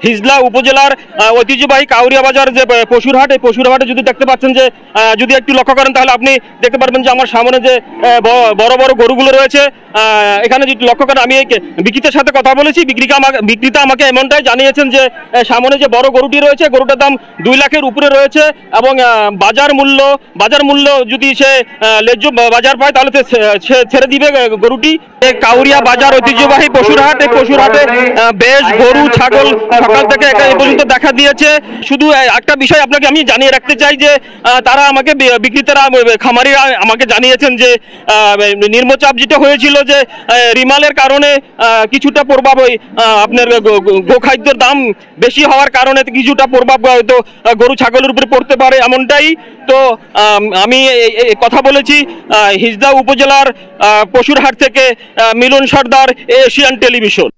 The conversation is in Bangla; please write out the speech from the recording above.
হিজলা উপজেলার ঐতিহ্যবাহী কাউরিয়া বাজার যে পশুর হাট, এই পশুর হাটে যদি দেখতে পাচ্ছেন যে যদি একটু লক্ষ্য করেন তাহলে আপনি দেখতে পারবেন যে আমার সামনে যে বড় বড় গরুগুলো রয়েছে, এখানে যদি লক্ষ্য করেন, আমি বিক্রেতার সাথে কথা বলেছি। বিক্রেতা আমাকে এমনটাই জানিয়েছেন যে সামনে যে বড় গরুটি রয়েছে, গরুটার দাম 2 লাখের উপরে রয়েছে এবং বাজার মূল্য যদি সে ন্যায্য বাজার পায় তাহলে সে ছেড়ে দিবে গরুটি। কাউরিয়া বাজার ঐতিহ্যবাহী পশুর হাট, এই পশুর হাটে বেশ গরু ছাগল সকাল থেকে এই পর্যন্ত দেখা দিয়েছে। শুধু একটা বিষয় আপনাকে আমি জানিয়ে রাখতে চাই যে তারা আমাকে বিক্রেতারা খামারিরা আমাকে জানিয়েছেন যে নিম্নচাপ যেটা হয়েছিল, যে রিমালের কারণে কিছুটা প্রভাব, ওই আপনার গোখাদ্যের দাম বেশি হওয়ার কারণে কিছুটা প্রভাব হয়তো গরু ছাগলের উপরে পড়তে পারে, এমনটাই। তো আমি কথা বলেছি হিজলা উপজেলার পশুরহাট থেকে মিলন সর্দার, এশিয়ান টেলিভিশন।